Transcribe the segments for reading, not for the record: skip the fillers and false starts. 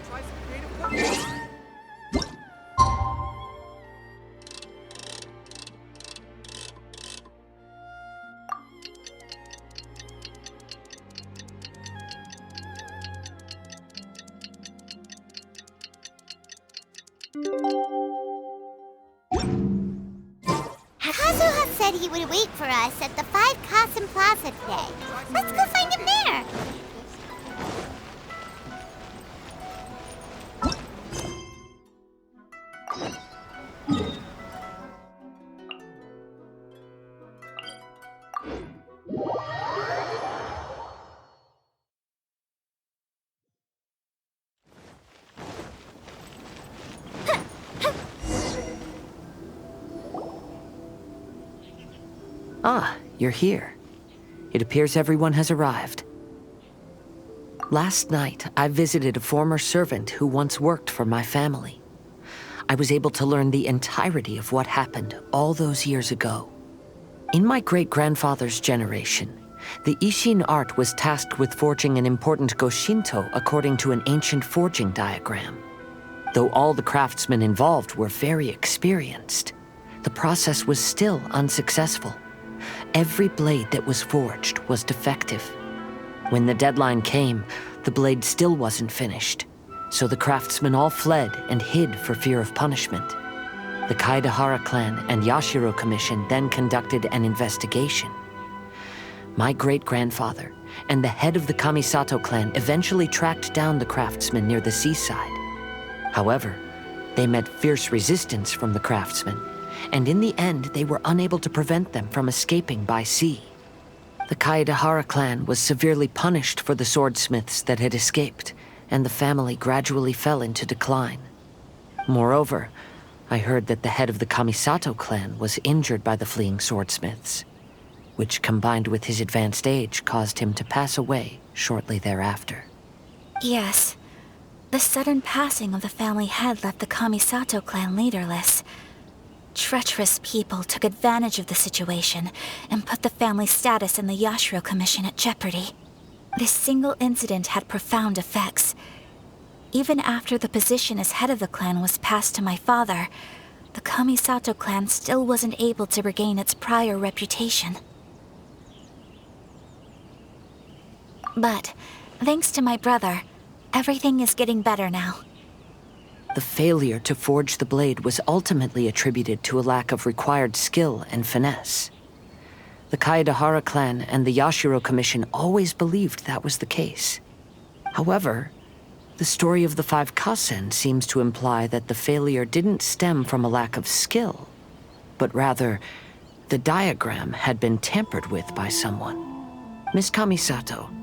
Try some creative cooking. Kazuha said he would wait for us at the 5 Kasen Plaza today. Let's go find him there. Ah, you're here. It appears everyone has arrived. Last night, I visited a former servant who once worked for my family. I was able to learn the entirety of what happened all those years ago. In my great-grandfather's generation, the Ishin art was tasked with forging an important Goshinto according to an ancient forging diagram. Though all the craftsmen involved were very experienced, the process was still unsuccessful. Every blade that was forged was defective. When the deadline came, the blade still wasn't finished, so the craftsmen all fled and hid for fear of punishment. The Kaedahara clan and Yashiro Commission then conducted an investigation. My great-grandfather and the head of the Kamisato clan eventually tracked down the craftsmen near the seaside. However, they met fierce resistance from the craftsmen, and in the end, they were unable to prevent them from escaping by sea. The Kaedahara clan was severely punished for the swordsmiths that had escaped, and the family gradually fell into decline. Moreover, I heard that the head of the Kamisato clan was injured by the fleeing swordsmiths, which combined with his advanced age caused him to pass away shortly thereafter. Yes. The sudden passing of the family head left the Kamisato clan leaderless. Treacherous people took advantage of the situation and put the family's status in the Yashiro Commission at jeopardy. This single incident had profound effects. Even after the position as head of the clan was passed to my father, the Kamisato clan still wasn't able to regain its prior reputation. But, thanks to my brother, everything is getting better now. The failure to forge the blade was ultimately attributed to a lack of required skill and finesse. The Kaedahara clan and the Yashiro Commission always believed that was the case. However, the story of the 5 Kasen seems to imply that the failure didn't stem from a lack of skill, but rather, the diagram had been tampered with by someone. Miss Kamisato,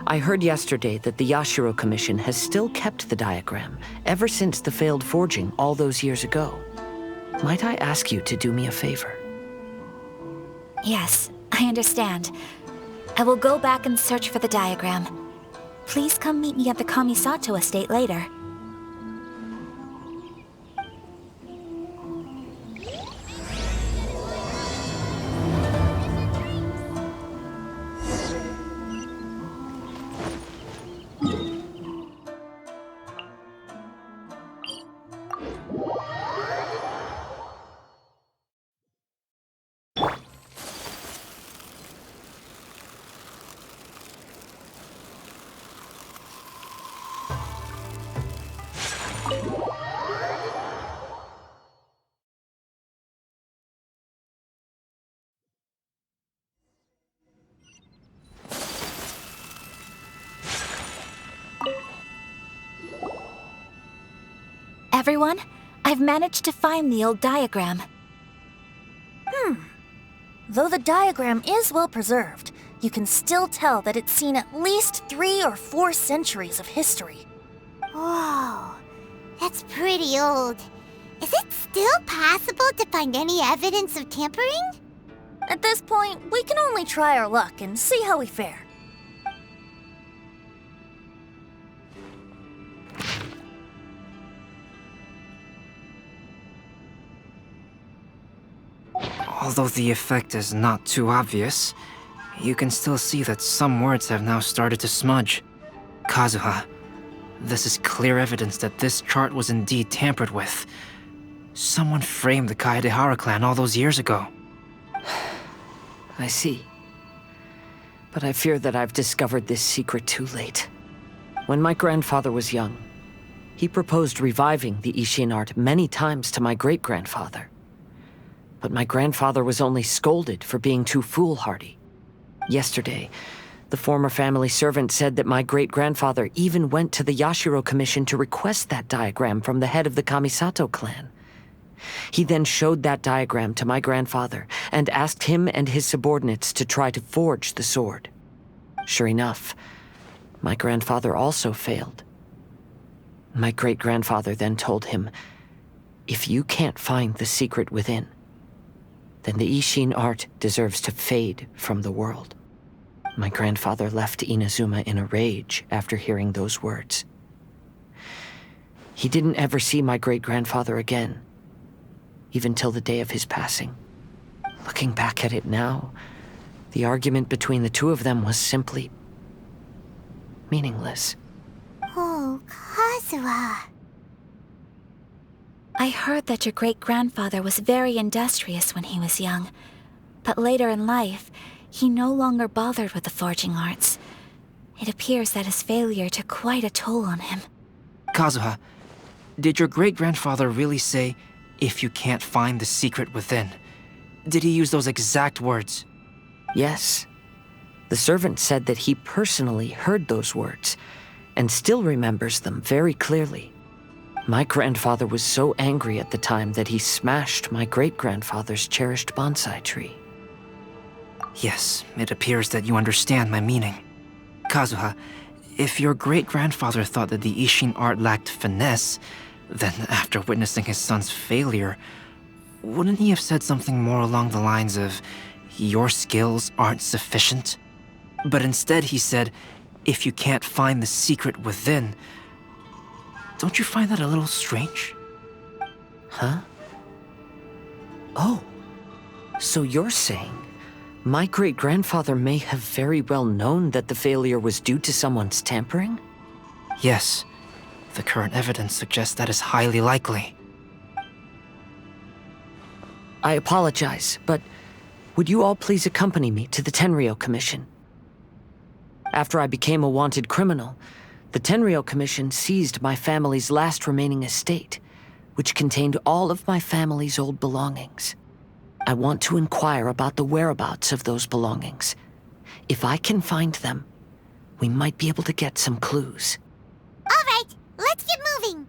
I heard yesterday that the Yashiro Commission has still kept the diagram ever since the failed forging all those years ago. Might I ask you to do me a favor? Yes, I understand. I will go back and search for the diagram. Please come meet me at the Kamisato estate later. Everyone, I've managed to find the old diagram. Though the diagram is well preserved, you can still tell that it's seen at least 3 or 4 centuries of history. Whoa, that's pretty old. Is it still possible to find any evidence of tampering? At this point, we can only try our luck and see how we fare. Although the effect is not too obvious, you can still see that some words have now started to smudge. Kazuha, this is clear evidence that this chart was indeed tampered with. Someone framed the Kaedehara clan all those years ago. I see. But I fear that I've discovered this secret too late. When my grandfather was young, he proposed reviving the Ishin art many times to my great-grandfather. But my grandfather was only scolded for being too foolhardy. Yesterday, the former family servant said that my great-grandfather even went to the Yashiro Commission to request that diagram from the head of the Kamisato clan. He then showed that diagram to my grandfather and asked him and his subordinates to try to forge the sword. Sure enough, my grandfather also failed. My great-grandfather then told him, "If you can't find the secret within, then the Ishin art deserves to fade from the world." My grandfather left Inazuma in a rage after hearing those words. He didn't ever see my great-grandfather again, even till the day of his passing. Looking back at it now, the argument between the two of them was simply meaningless. Oh, Kazuha. I heard that your great-grandfather was very industrious when he was young, but later in life, he no longer bothered with the forging arts. It appears that his failure took quite a toll on him. Kazuha, did your great-grandfather really say, "If you can't find the secret within"? Did he use those exact words? Yes. The servant said that he personally heard those words, and still remembers them very clearly. My grandfather was so angry at the time that he smashed my great-grandfather's cherished bonsai tree. Yes, it appears that you understand my meaning. Kazuha, if your great-grandfather thought that the Ishin art lacked finesse, then after witnessing his son's failure, wouldn't he have said something more along the lines of, "Your skills aren't sufficient"? But instead he said, "If you can't find the secret within." Don't you find that a little strange? Huh? Oh, so you're saying my great-grandfather may have very well known that the failure was due to someone's tampering? Yes. The current evidence suggests that is highly likely. I apologize, but would you all please accompany me to the Tenryou Commission? After I became a wanted criminal, the Tenryou Commission seized my family's last remaining estate, which contained all of my family's old belongings. I want to inquire about the whereabouts of those belongings. If I can find them, we might be able to get some clues. All right, let's get moving.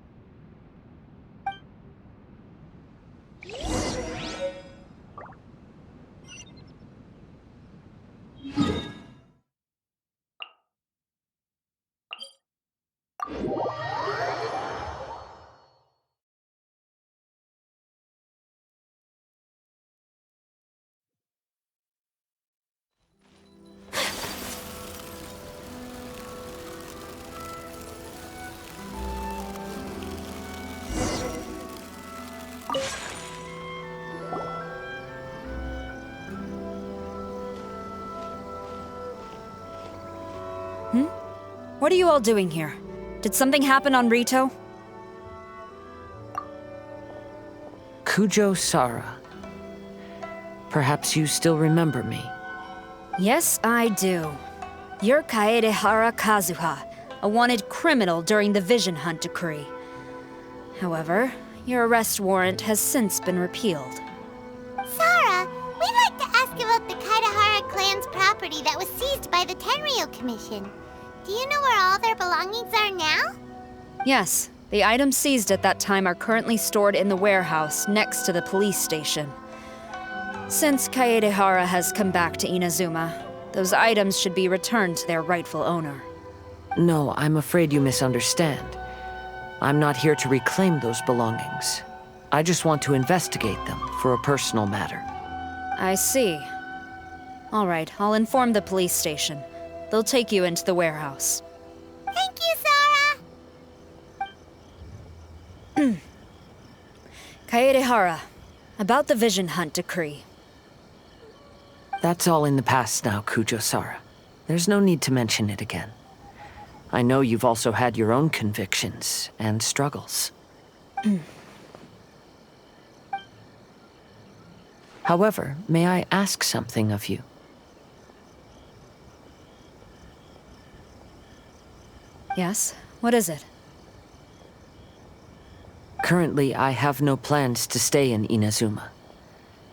What are you all doing here? Did something happen on Rito? Kujo Sara. Perhaps you still remember me. Yes, I do. You're Kaedehara Kazuha, a wanted criminal during the Vision Hunt decree. However, your arrest warrant has since been repealed. Sarah, we'd like to ask about the Kaedehara clan's property that was seized by the Tenryou Commission. Do you know where all their belongings are now? Yes, the items seized at that time are currently stored in the warehouse next to the police station. Since Kaedehara has come back to Inazuma, those items should be returned to their rightful owner. No, I'm afraid you misunderstand. I'm not here to reclaim those belongings. I just want to investigate them for a personal matter. I see. All right, I'll inform the police station. They'll take you into the warehouse. Thank you, Sarah! Kaedehara, about the Vision Hunt decree. That's all in the past now, Kujo-Sara. There's no need to mention it again. I know you've also had your own convictions and struggles. However, may I ask something of you? Yes? What is it? Currently, I have no plans to stay in Inazuma.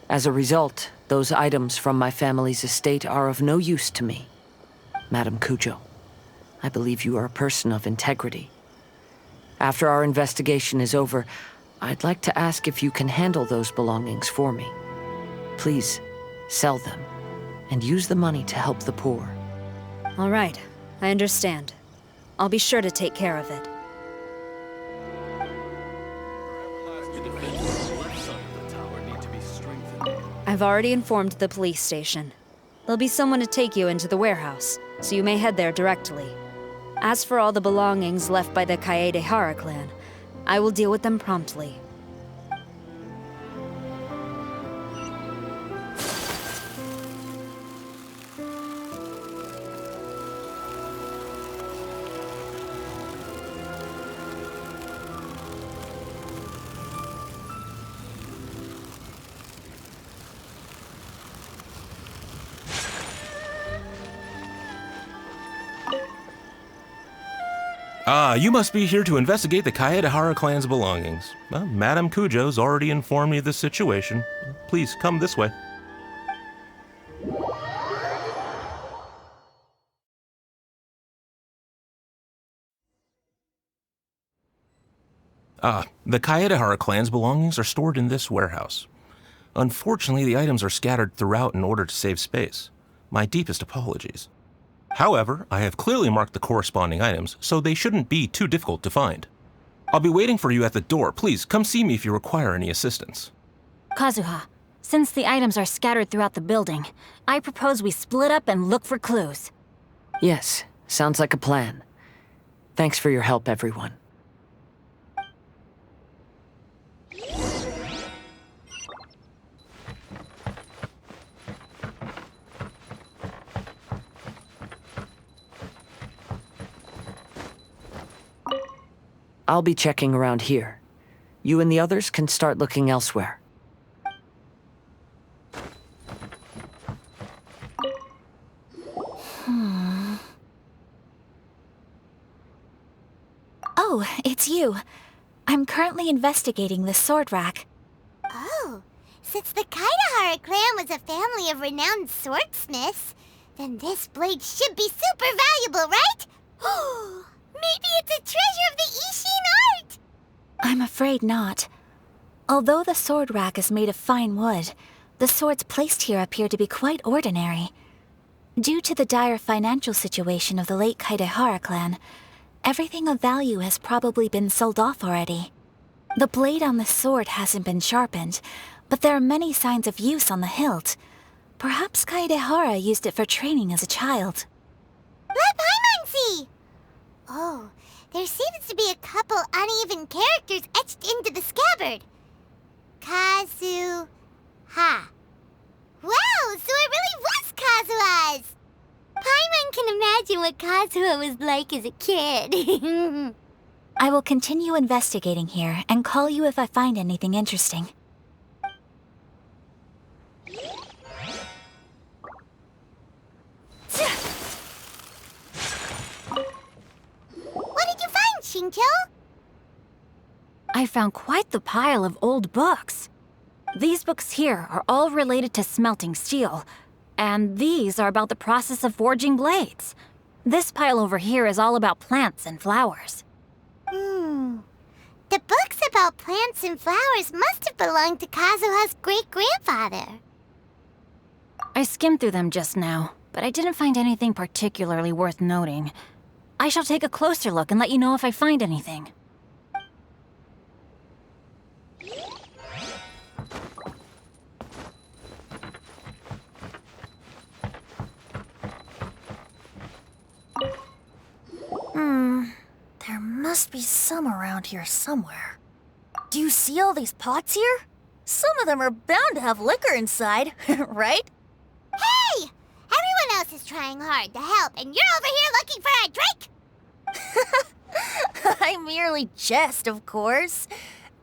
As a result, those items from my family's estate are of no use to me. Madam Kujo, I believe you are a person of integrity. After our investigation is over, I'd like to ask if you can handle those belongings for me. Please, sell them, and use the money to help the poor. All right, I understand. I'll be sure to take care of it. I've already informed the police station. There'll be someone to take you into the warehouse, so you may head there directly. As for all the belongings left by the Kaedehara clan, I will deal with them promptly. You must be here to investigate the Kaedehara clan's belongings. Well, Madame Kujo's already informed me of the situation. Please, come this way. The Kaedehara clan's belongings are stored in this warehouse. Unfortunately, the items are scattered throughout in order to save space. My deepest apologies. However, I have clearly marked the corresponding items, so they shouldn't be too difficult to find. I'll be waiting for you at the door. Please, come see me if you require any assistance. Kazuha, since the items are scattered throughout the building, I propose we split up and look for clues. Yes, sounds like a plan. Thanks for your help, everyone. I'll be checking around here. You and the others can start looking elsewhere. Oh, it's you. I'm currently investigating the sword rack. Oh, since the Kaedehara clan was a family of renowned swordsmiths, then this blade should be super valuable, right? Maybe it's a treasure of the Ishin art! I'm afraid not. Although the sword rack is made of fine wood, the swords placed here appear to be quite ordinary. Due to the dire financial situation of the late Kaedehara clan, everything of value has probably been sold off already. The blade on the sword hasn't been sharpened, but there are many signs of use on the hilt. Perhaps Kaedehara used it for training as a child. Let Paimon see! Oh, there seems to be a couple uneven characters etched into the scabbard. Kazuha. Wow, so it really was Kazuha's! Paimon can imagine what Kazuha was like as a kid. I will continue investigating here and call you if I find anything interesting. What did you find, Shincho? I found quite the pile of old books. These books here are all related to smelting steel, and these are about the process of forging blades. This pile over here is all about plants and flowers. The books about plants and flowers must have belonged to Kazuha's great-grandfather. I skimmed through them just now, but I didn't find anything particularly worth noting. I shall take a closer look and let you know if I find anything. There must be some around here somewhere. Do you see all these pots here? Some of them are bound to have liquor inside, right? Hey! trying hard to help, and you're over here looking for a drink? I merely jest, of course.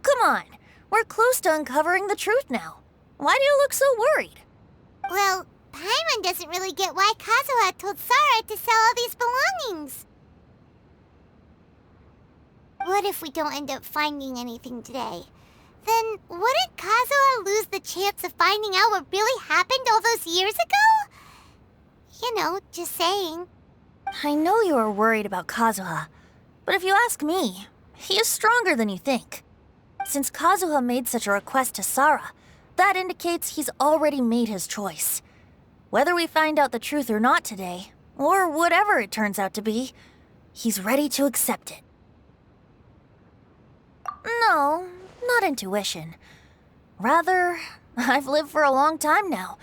Come on, we're close to uncovering the truth now. Why do you look so worried? Well, Paimon doesn't really get why Kazuha told Sarah to sell all these belongings. What if we don't end up finding anything today? Then wouldn't Kazuha lose the chance of finding out what really happened all those years ago? You know, just saying. I know you are worried about Kazuha, but if you ask me, he is stronger than you think. Since Kazuha made such a request to Sarah, that indicates he's already made his choice. Whether we find out the truth or not today, or whatever it turns out to be, he's ready to accept it. No, not intuition. Rather, I've lived for a long time now,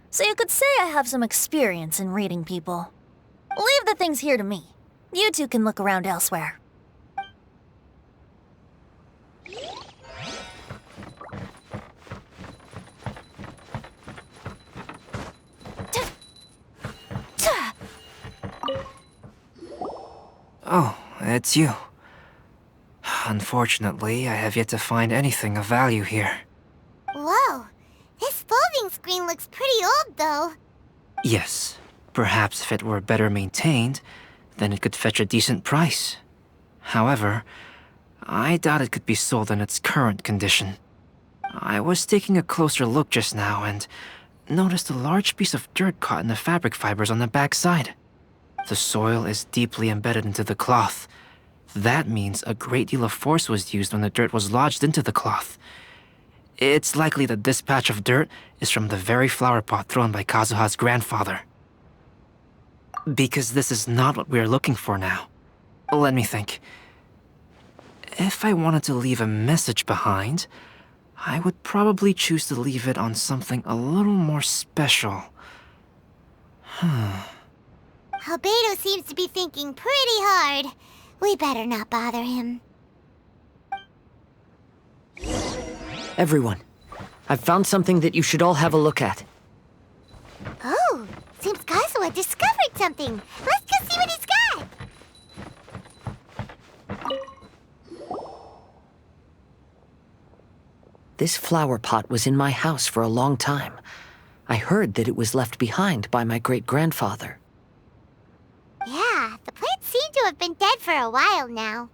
so you could say I have some experience in reading people. Leave the things here to me. You two can look around elsewhere. Oh, it's you. Unfortunately, I have yet to find anything of value here. Whoa, this folding screen looks pretty old, though. Yes, perhaps if it were better maintained, then it could fetch a decent price. However, I doubt it could be sold in its current condition. I was taking a closer look just now and noticed a large piece of dirt caught in the fabric fibers on the back side. The soil is deeply embedded into the cloth. That means a great deal of force was used when the dirt was lodged into the cloth. It's likely that this patch of dirt is from the very flower pot thrown by Kazuha's grandfather. Because this is not what we are looking for now. Let me think. If I wanted to leave a message behind, I would probably choose to leave it on something a little more special. Albedo seems to be thinking pretty hard. We better not bother him. Everyone, I've found something that you should all have a look at. Oh, seems Kazuha discovered something. Let's go see what he's got. This flower pot was in my house for a long time. I heard that it was left behind by my great-grandfather. Yeah, the plants seem to have been dead for a while now.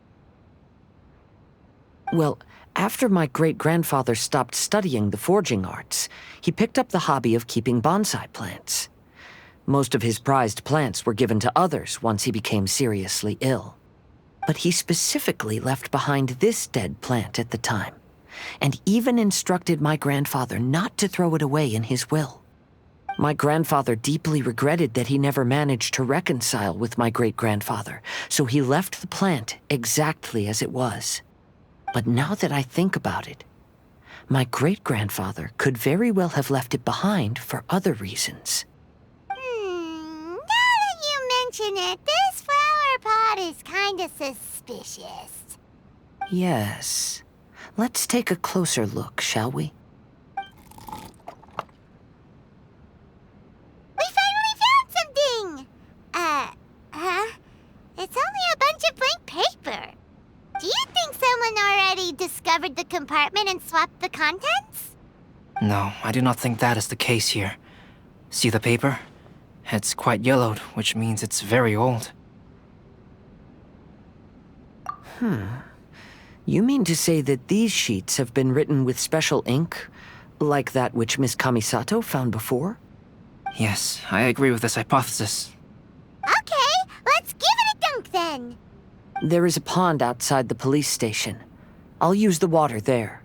Well, after my great-grandfather stopped studying the forging arts, he picked up the hobby of keeping bonsai plants. Most of his prized plants were given to others once he became seriously ill. But he specifically left behind this dead plant at the time, and even instructed my grandfather not to throw it away in his will. My grandfather deeply regretted that he never managed to reconcile with my great-grandfather, so he left the plant exactly as it was. But now that I think about it, my great-grandfather could very well have left it behind for other reasons. Now that you mention it, this flower pot is kinda suspicious. Yes. Let's take a closer look, shall we? We finally found something! It's only a bunch of blank paper. Do you think someone already discovered the compartment and swapped the contents? No, I do not think that is the case here. See the paper? It's quite yellowed, which means it's very old. You mean to say that these sheets have been written with special ink, like that which Miss Kamisato found before? Yes, I agree with this hypothesis. Okay, let's give it a dunk then. There is a pond outside the police station. I'll use the water there.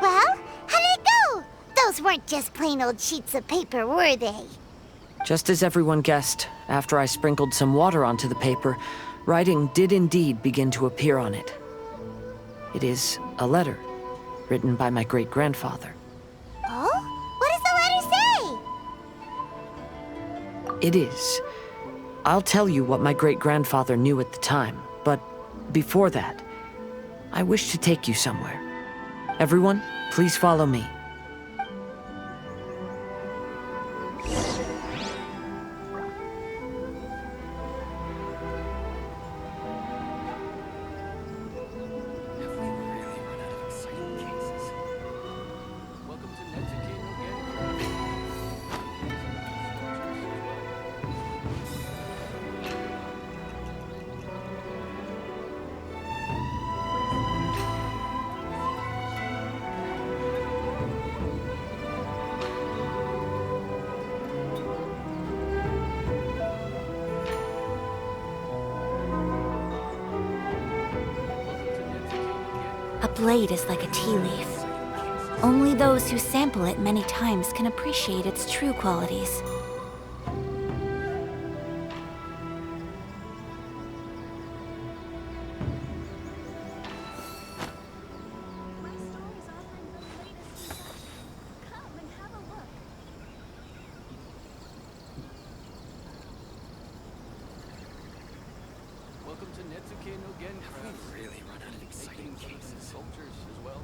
Well, how did it go? Those weren't just plain old sheets of paper, were they? Just as everyone guessed, after I sprinkled some water onto the paper, writing did indeed begin to appear on it. It is a letter, written by my great-grandfather. Oh? What does the letter say? It is. I'll tell you what my great-grandfather knew at the time, but before that, I wish to take you somewhere. Everyone, please follow me. A blade is like a tea leaf. Only those who sample it many times can appreciate its true qualities. Welcome to Netsuke no Genkrafts. Have we really run out of exciting cases? Sculptures as well.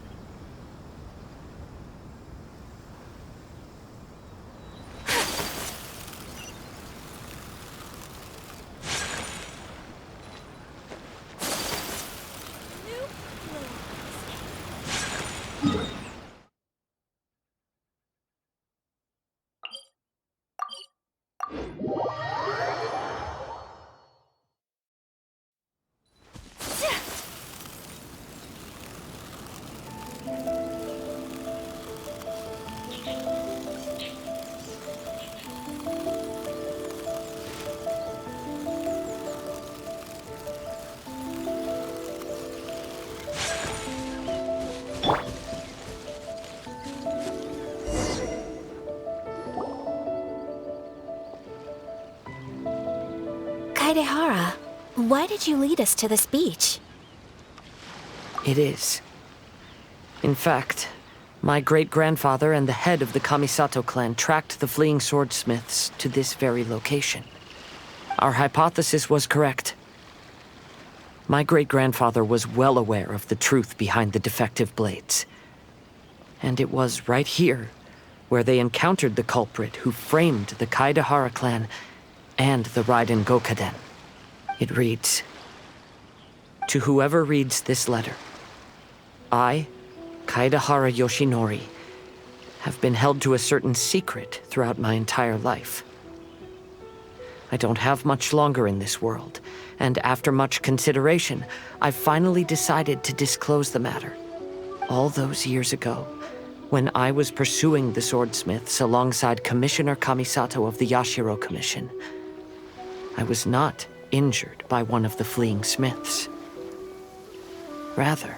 Kaedehara, why did you lead us to this beach? It is. In fact, my great-grandfather and the head of the Kamisato clan tracked the fleeing swordsmiths to this very location. Our hypothesis was correct. My great-grandfather was well aware of the truth behind the defective blades. And it was right here where they encountered the culprit who framed the Kaedehara clan and the Raiden Gokaden. It reads, "To whoever reads this letter, I, Kaedehara Yoshinori, have been held to a certain secret throughout my entire life. I don't have much longer in this world, and after much consideration, I finally decided to disclose the matter. All those years ago, when I was pursuing the swordsmiths alongside Commissioner Kamisato of the Yashiro Commission, I was not injured by one of the fleeing smiths. Rather,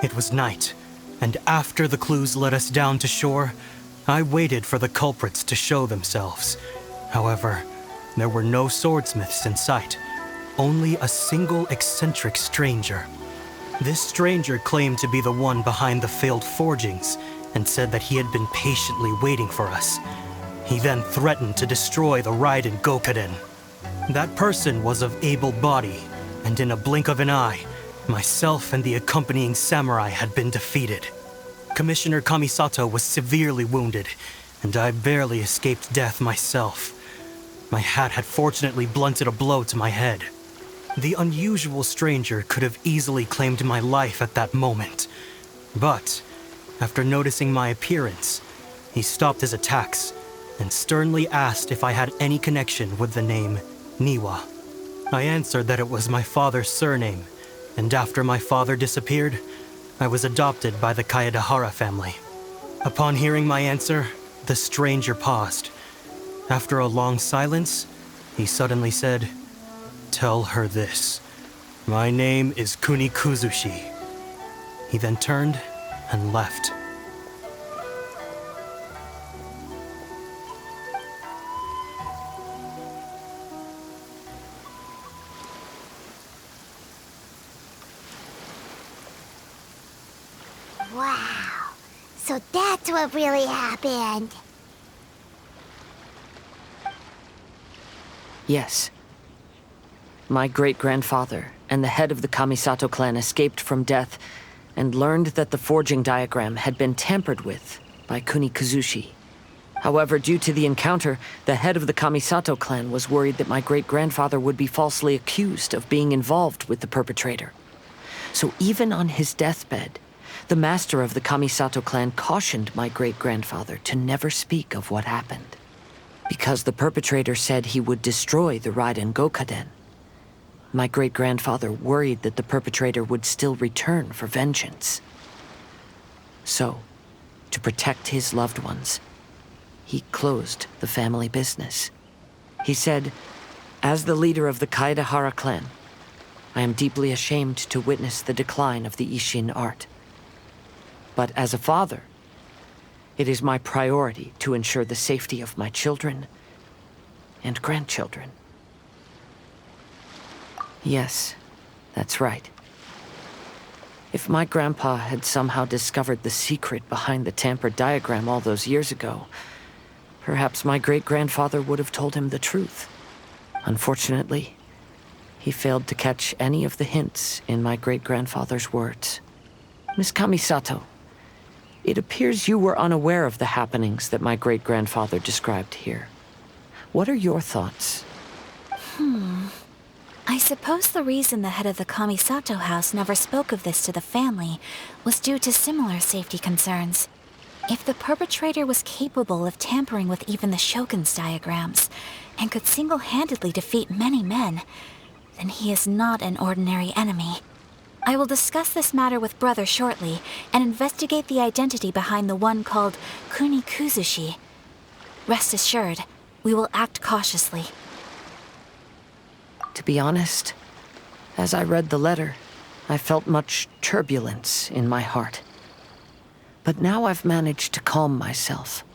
it was night, and after the clues led us down to shore, I waited for the culprits to show themselves. However, there were no swordsmiths in sight, only a single eccentric stranger. This stranger claimed to be the one behind the failed forgings and said that he had been patiently waiting for us. He then threatened to destroy the Raiden Gokaden. That person was of able body, and in a blink of an eye, myself and the accompanying samurai had been defeated. Commissioner Kamisato was severely wounded, and I barely escaped death myself. My hat had fortunately blunted a blow to my head. The unusual stranger could have easily claimed my life at that moment. But, after noticing my appearance, he stopped his attacks and sternly asked if I had any connection with the name Niwa. I answered that it was my father's surname, and after my father disappeared, I was adopted by the Kaedehara family. Upon hearing my answer, the stranger paused. After a long silence, he suddenly said, "Tell her this. My name is Kunikuzushi." He then turned and left. Wow. So that's what really happened. Yes. My great-grandfather and the head of the Kamisato clan escaped from death and learned that the forging diagram had been tampered with by Kunikazushi. However, due to the encounter, the head of the Kamisato clan was worried that my great-grandfather would be falsely accused of being involved with the perpetrator. So even on his deathbed, the master of the Kamisato clan cautioned my great-grandfather to never speak of what happened, because the perpetrator said he would destroy the Raiden Gokaden. My great-grandfather worried that the perpetrator would still return for vengeance. So, to protect his loved ones, he closed the family business. He said, "As the leader of the Kaedehara clan, I am deeply ashamed to witness the decline of the Ishin art. But as a father, it is my priority to ensure the safety of my children and grandchildren." Yes, that's right. If my grandpa had somehow discovered the secret behind the tampered diagram all those years ago, perhaps my great-grandfather would have told him the truth. Unfortunately, he failed to catch any of the hints in my great-grandfather's words. Miss Kamisato, it appears you were unaware of the happenings that my great-grandfather described here. What are your thoughts? I suppose the reason the head of the Kamisato house never spoke of this to the family was due to similar safety concerns. If the perpetrator was capable of tampering with even the Shogun's diagrams, and could single-handedly defeat many men, then he is not an ordinary enemy. I will discuss this matter with Brother shortly, and investigate the identity behind the one called Kunikuzushi. Rest assured, we will act cautiously. To be honest, as I read the letter, I felt much turbulence in my heart. But now I've managed to calm myself.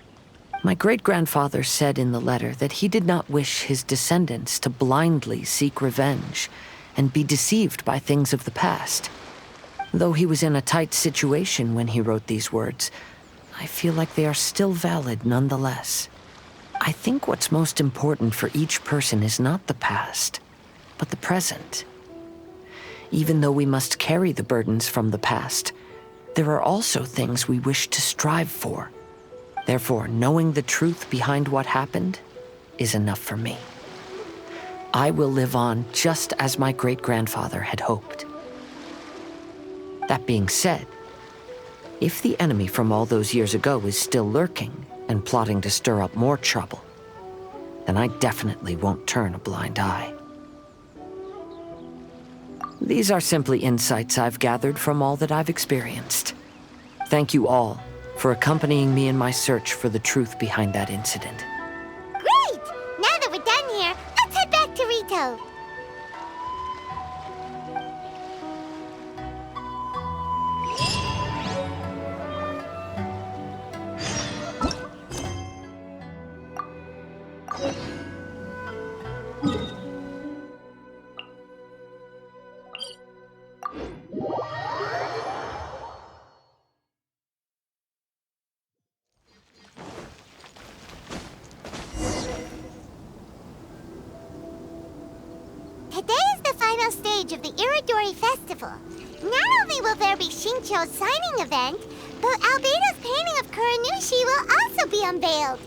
My great-grandfather said in the letter that he did not wish his descendants to blindly seek revenge and be deceived by things of the past. Though he was in a tight situation when he wrote these words, I feel like they are still valid nonetheless. I think what's most important for each person is not the past, but the present. Even though we must carry the burdens from the past, there are also things we wish to strive for. Therefore, knowing the truth behind what happened is enough for me. I will live on just as my great-grandfather had hoped. That being said, if the enemy from all those years ago is still lurking and plotting to stir up more trouble, then I definitely won't turn a blind eye. These are simply insights I've gathered from all that I've experienced. Thank you all for accompanying me in my search for the truth behind that incident. Great! Now that we're done here, let's head back to Rito. Today is the final stage of the Iradori Festival. Not only will there be Shincho's signing event, but Albedo's painting of Kuranushi will also be unveiled.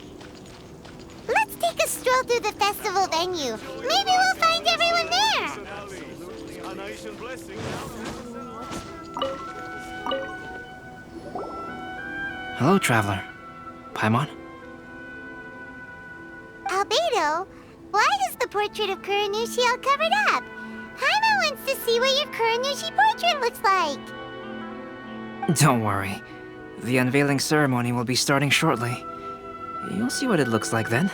Let's take a stroll through the festival venue. Maybe we'll find everyone there. Hello, traveler. Paimon? Albedo, why is the portrait of Kuranushi all covered up? Paimon wants to see what your Kuranushi portrait looks like. Don't worry. The unveiling ceremony will be starting shortly. You'll see what it looks like then.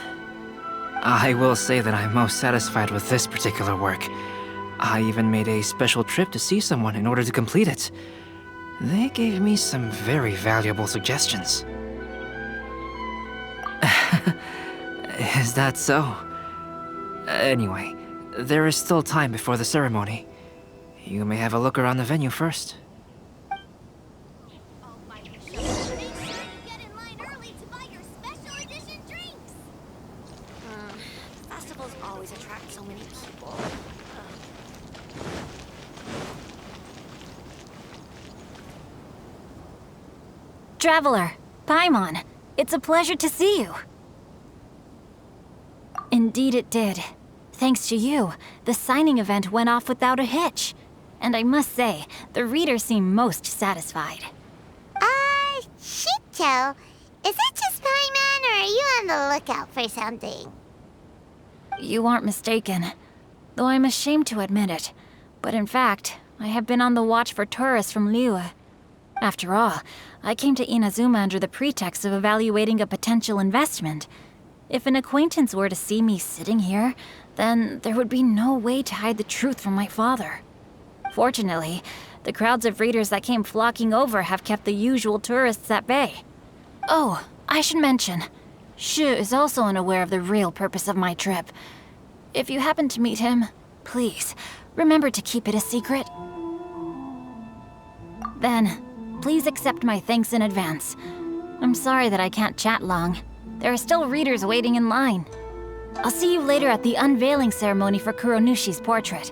I will say that I'm most satisfied with this particular work. I even made a special trip to see someone in order to complete it. They gave me some very valuable suggestions. Is that so? Anyway, there is still time before the ceremony. You may have a look around the venue first. festivals always attract so many people. Traveler, Paimon, it's a pleasure to see you. Indeed it did. Thanks to you, the signing event went off without a hitch. And I must say, the readers seem most satisfied. Shito, is it just Paimon, or are you on the lookout for something? You aren't mistaken, though I'm ashamed to admit it. But in fact, I have been on the watch for tourists from Liyue. After all, I came to Inazuma under the pretext of evaluating a potential investment. If an acquaintance were to see me sitting here, then there would be no way to hide the truth from my father. Fortunately, the crowds of readers that came flocking over have kept the usual tourists at bay. Oh, I should mention, Shu is also unaware of the real purpose of my trip. If you happen to meet him, please, remember to keep it a secret. Then, please accept my thanks in advance. I'm sorry that I can't chat long. There are still readers waiting in line. I'll see you later at the unveiling ceremony for Kuronushi's portrait.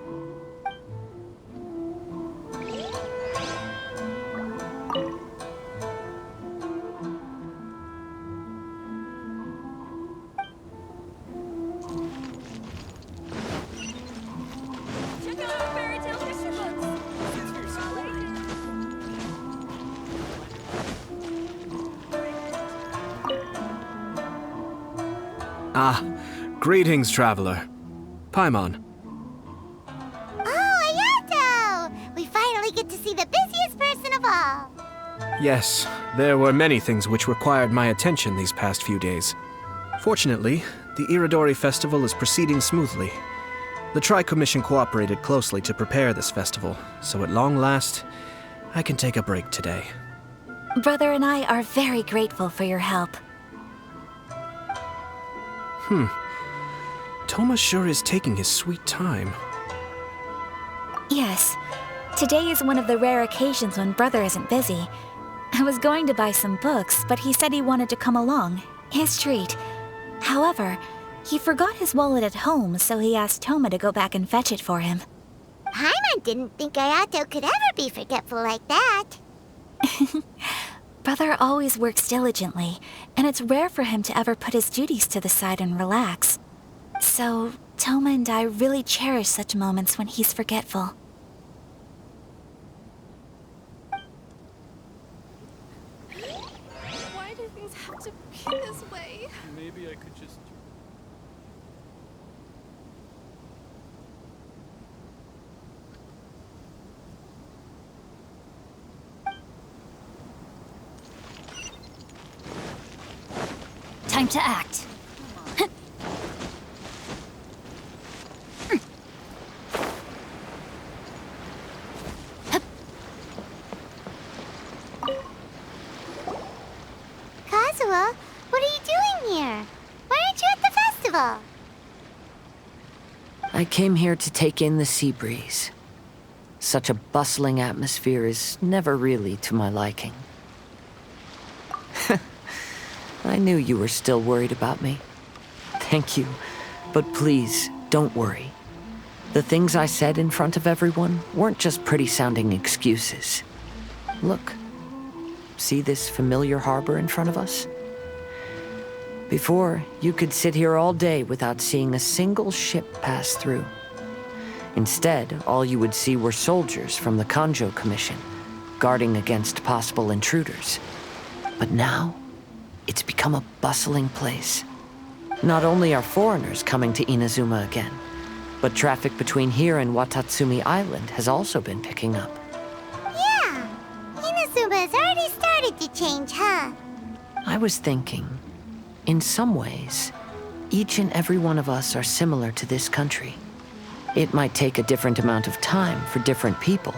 Ah, greetings, traveler. Paimon. Oh, Ayato! We finally get to see the busiest person of all. Yes, there were many things which required my attention these past few days. Fortunately, the Iradori festival is proceeding smoothly. The Tri-Commission cooperated closely to prepare this festival, so at long last, I can take a break today. Brother and I are very grateful for your help. Toma sure is taking his sweet time. Yes. Today is one of the rare occasions when Brother isn't busy. I was going to buy some books, but he said he wanted to come along. His treat. However, he forgot his wallet at home, so he asked Toma to go back and fetch it for him. Paimon didn't think Ayato could ever be forgetful like that. Brother always works diligently, and it's rare for him to ever put his duties to the side and relax. So, Toma and I really cherish such moments when he's forgetful. Why do things have to be this way? Maybe I could just... Time to act. Kazuha, what are you doing here? Why aren't you at the festival? I came here to take in the sea breeze. Such a bustling atmosphere is never really to my liking. I knew you were still worried about me. Thank you, but please, don't worry. The things I said in front of everyone weren't just pretty-sounding excuses. Look, see this familiar harbor in front of us? Before, you could sit here all day without seeing a single ship pass through. Instead, all you would see were soldiers from the Kanjo Commission, guarding against possible intruders. But now, it's become a bustling place. Not only are foreigners coming to Inazuma again, but traffic between here and Watatsumi Island has also been picking up. Yeah, Inazuma has already started to change, huh? I was thinking, in some ways, each and every one of us are similar to this country. It might take a different amount of time for different people,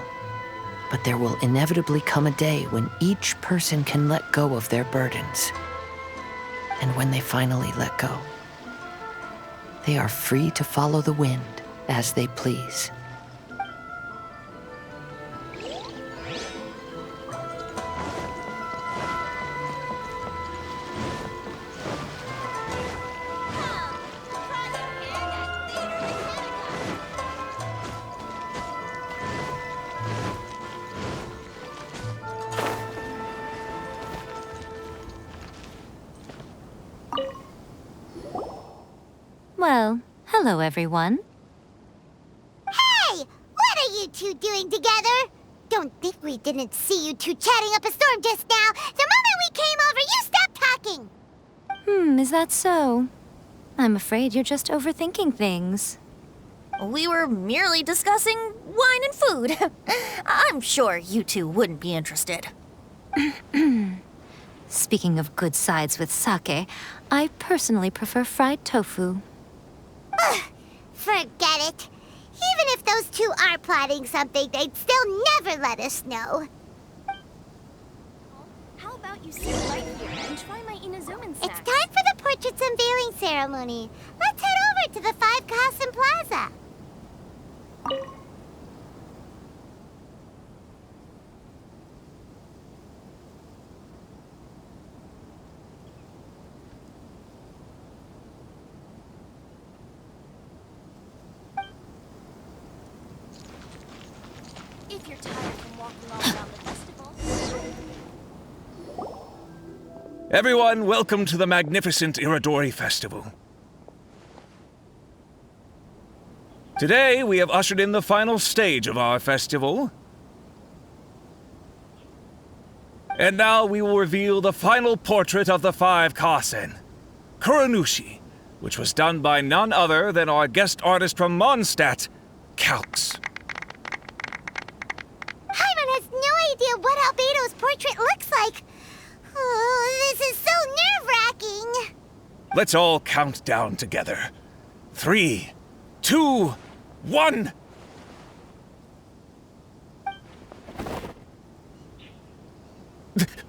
but there will inevitably come a day when each person can let go of their burdens. And when they finally let go, they are free to follow the wind as they please. Well, hello everyone. Hey! What are you two doing together? Don't think we didn't see you two chatting up a storm just now. The moment we came over, you stopped talking. Is that so? I'm afraid you're just overthinking things. We were merely discussing wine and food. I'm sure you two wouldn't be interested. Speaking of good sides with sake, I personally prefer fried tofu. Ugh, forget it. Even if those two are plotting something, they'd still never let us know. How about you sit right here and try my Inazuman snack? It's time for the portrait's unveiling ceremony. Let's head over to the 5 Kasen Plaza. If you're tired from walking all around the festival. Everyone, welcome to the magnificent Iradori Festival. Today, we have ushered in the final stage of our festival. And now we will reveal the final portrait of the 5 Kasen, Kuronushi, which was done by none other than our guest artist from Mondstadt, Calx. Paimon has no idea what Albedo's portrait looks like. Oh, this is so nerve-wracking. Let's all count down together. 3, 2, 1.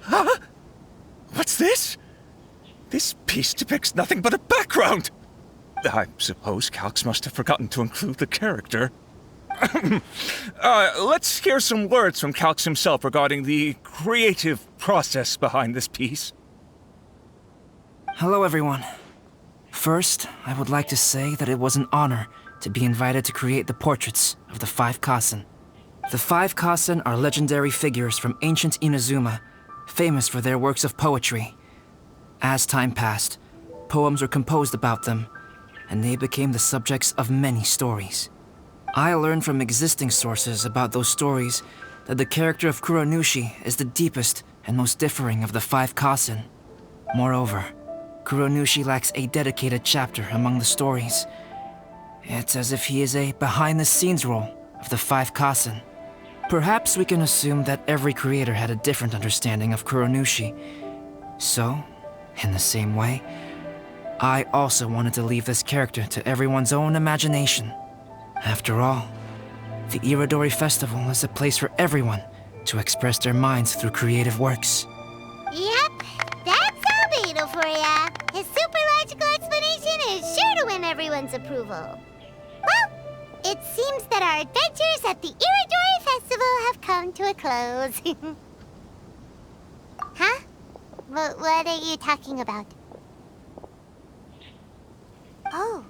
Huh? What's this? This piece depicts nothing but a background. I suppose Calx must have forgotten to include the character. Let's hear some words from Calx himself regarding the creative process behind this piece. Hello, everyone. First, I would like to say that it was an honor to be invited to create the portraits of the 5 Kasen. The 5 Kasen are legendary figures from ancient Inazuma, famous for their works of poetry. As time passed, poems were composed about them, and they became the subjects of many stories. I learned from existing sources about those stories that the character of Kuronushi is the deepest and most differing of the 5 Kasen. Moreover, Kuronushi lacks a dedicated chapter among the stories. It's as if he is a behind-the-scenes role of the 5 Kasen. Perhaps we can assume that every creator had a different understanding of Kuronushi. So, in the same way, I also wanted to leave this character to everyone's own imagination. After all, the Iradori Festival is a place for everyone to express their minds through creative works. Yep, that's Albedo for ya. His super logical explanation is sure to win everyone's approval. Well, it seems that our adventures at the Iradori Festival have come to a close. Huh? What are you talking about? Oh,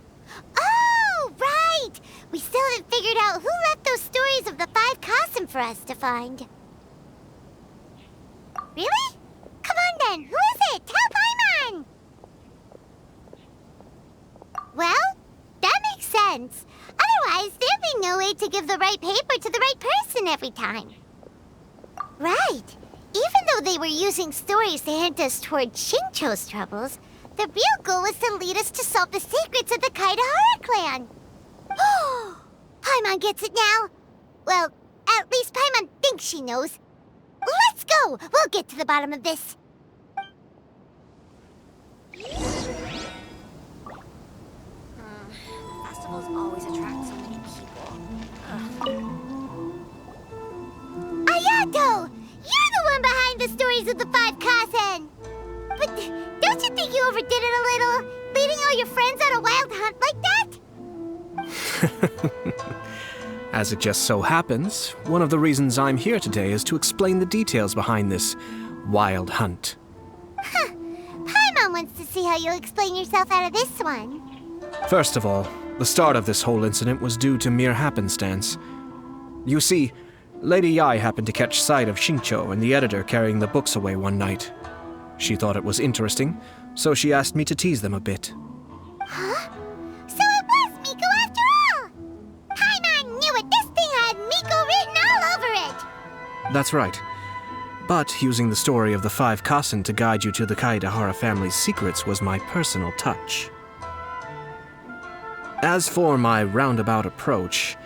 right! We still haven't figured out who left those stories of the 5 Kasen for us to find. Really? Come on then, who is it? Tell Paimon! Well, that makes sense. Otherwise, there'd be no way to give the right paper to the right person every time. Right. Even though they were using stories to hint us toward Shincho's troubles, the real goal was to lead us to solve the secrets of the Kaidahara clan. Oh, Paimon gets it now. Well, at least Paimon thinks she knows. Let's go! We'll get to the bottom of this. Festivals always attract so many people. Ayato! You're the one behind the stories of the 5 Kasen! But don't you think you overdid it a little? Leading all your friends on a wild hunt like that? As it just so happens, one of the reasons I'm here today is to explain the details behind this wild hunt. Huh. Paimon wants to see how you'll explain yourself out of this one. First of all, the start of this whole incident was due to mere happenstance. You see, Lady Yai happened to catch sight of Shincho and the editor carrying the books away one night. She thought it was interesting, so she asked me to tease them a bit. Huh? That's right. But using the story of the 5 Kasen to guide you to the Kaedehara family's secrets was my personal touch. As for my roundabout approach,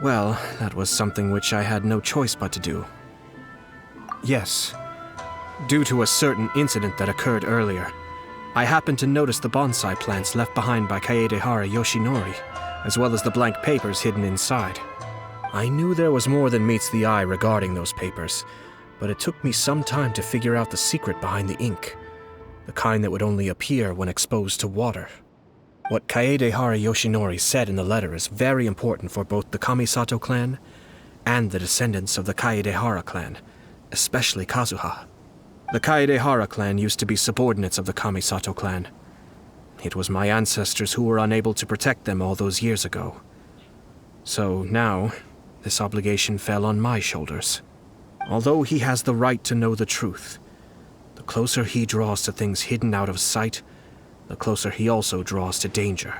well, that was something which I had no choice but to do. Yes, due to a certain incident that occurred earlier, I happened to notice the bonsai plants left behind by Kaedehara Yoshinori, as well as the blank papers hidden inside. I knew there was more than meets the eye regarding those papers, but it took me some time to figure out the secret behind the ink, the kind that would only appear when exposed to water. What Kaedehara Yoshinori said in the letter is very important for both the Kamisato clan and the descendants of the Kaedehara clan, especially Kazuha. The Kaedehara clan used to be subordinates of the Kamisato clan. It was my ancestors who were unable to protect them all those years ago. So now, this obligation fell on my shoulders. Although he has the right to know the truth, the closer he draws to things hidden out of sight, the closer he also draws to danger.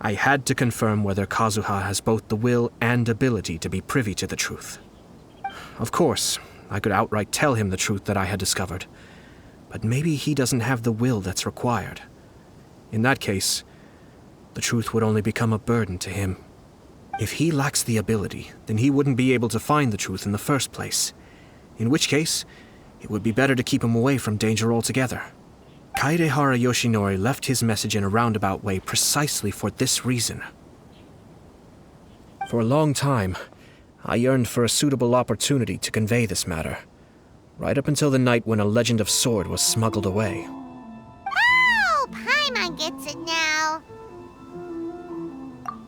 I had to confirm whether Kazuha has both the will and ability to be privy to the truth. Of course, I could outright tell him the truth that I had discovered, but maybe he doesn't have the will that's required. In that case, the truth would only become a burden to him. If he lacks the ability, then he wouldn't be able to find the truth in the first place, in which case, it would be better to keep him away from danger altogether. Kaedehara Yoshinori left his message in a roundabout way precisely for this reason. For a long time, I yearned for a suitable opportunity to convey this matter, right up until the night when a legend of sword was smuggled away. Oh, Paimon gets it now.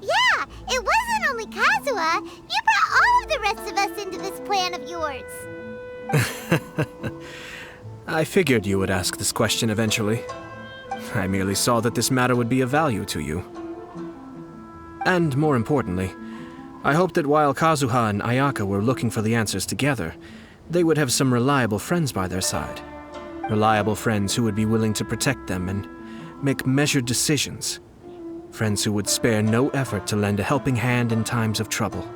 Yeah, it wasn't only Kazuha. You brought all of the rest of us into this plan of yours. I figured you would ask this question eventually. I merely saw that this matter would be of value to you. And more importantly, I hoped that while Kazuha and Ayaka were looking for the answers together, they would have some reliable friends by their side. Reliable friends who would be willing to protect them and make measured decisions. Friends who would spare no effort to lend a helping hand in times of trouble.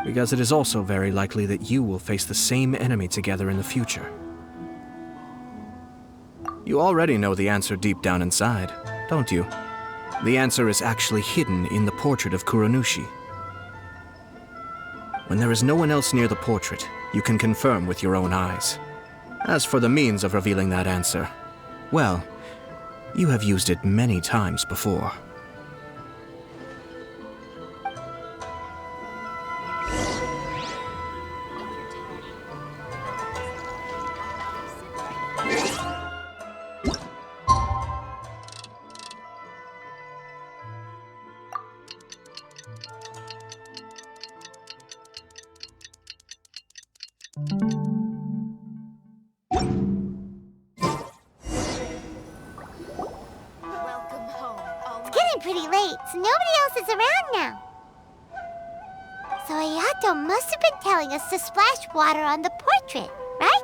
Because it is also very likely that you will face the same enemy together in the future. You already know the answer deep down inside, don't you? The answer is actually hidden in the portrait of Kuronushi. When there is no one else near the portrait, you can confirm with your own eyes. As for the means of revealing that answer, well, you have used it many times before. It's getting pretty late, so nobody else is around now. So Ayato must have been telling us to splash water on the portrait, right?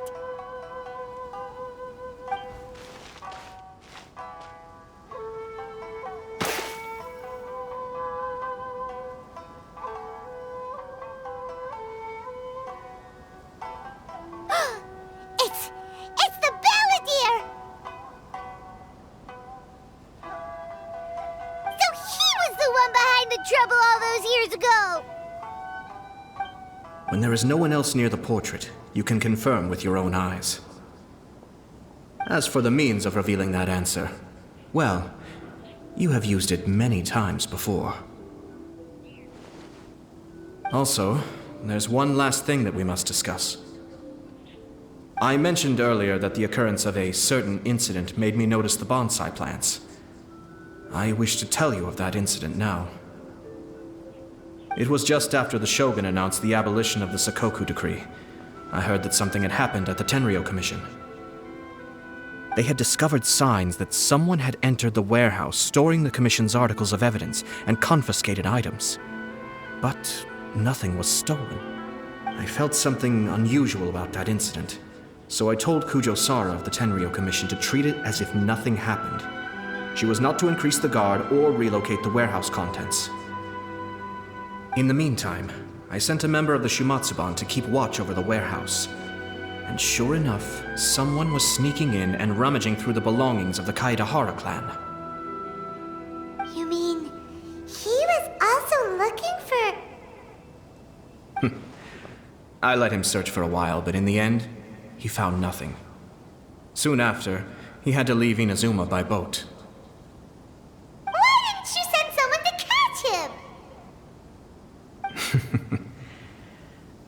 It's the Balladeer! So he was the one behind the trouble all those years ago! When there is no one else near the portrait, you can confirm with your own eyes. As for the means of revealing that answer, well, you have used it many times before. Also, there's one last thing that we must discuss. I mentioned earlier that the occurrence of a certain incident made me notice the bonsai plants. I wish to tell you of that incident now. It was just after the Shogun announced the abolition of the Sakoku decree. I heard that something had happened at the Tenryou Commission. They had discovered signs that someone had entered the warehouse storing the Commission's articles of evidence and confiscated items. But nothing was stolen. I felt something unusual about that incident, so I told Kujo Sara of the Tenryou Commission to treat it as if nothing happened. She was not to increase the guard or relocate the warehouse contents. In the meantime, I sent a member of the Shumatsuban to keep watch over the warehouse. And sure enough, someone was sneaking in and rummaging through the belongings of the Kaedahara clan. You mean, he was also looking for... I let him search for a while, but in the end, he found nothing. Soon after, he had to leave Inazuma by boat. Why didn't you send someone to catch him?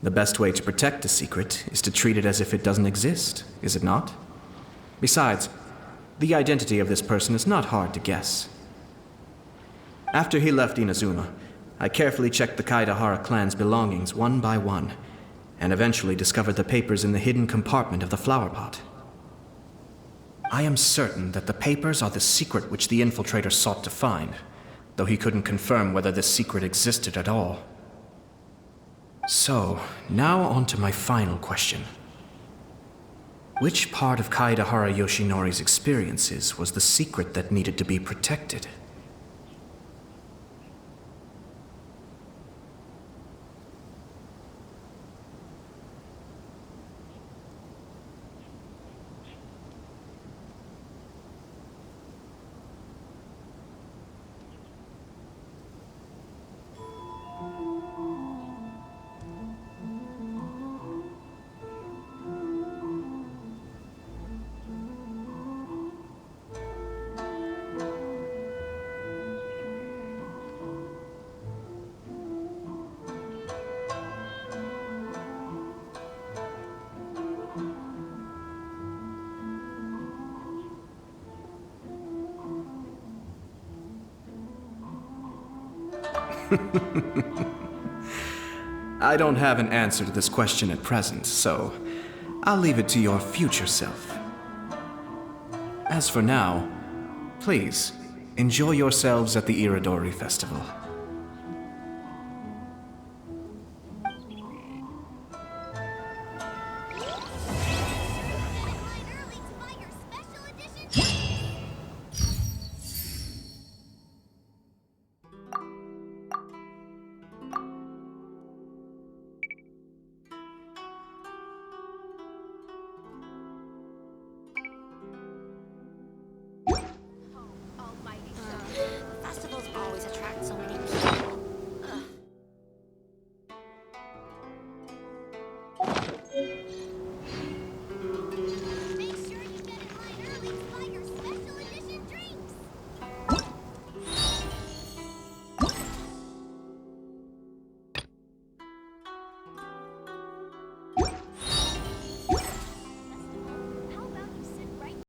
The best way to protect a secret is to treat it as if it doesn't exist, is it not? Besides, the identity of this person is not hard to guess. After he left Inazuma, I carefully checked the Kaedahara clan's belongings one by one, and eventually discovered the papers in the hidden compartment of the flower pot. I am certain that the papers are the secret which the infiltrator sought to find, though he couldn't confirm whether this secret existed at all. So, now on to my final question. Which part of Kaedahara Yoshinori's experiences was the secret that needed to be protected? I don't have an answer to this question at present, so I'll leave it to your future self. As for now, please, enjoy yourselves at the Iradori Festival. Festivals always attract so many people. Ugh.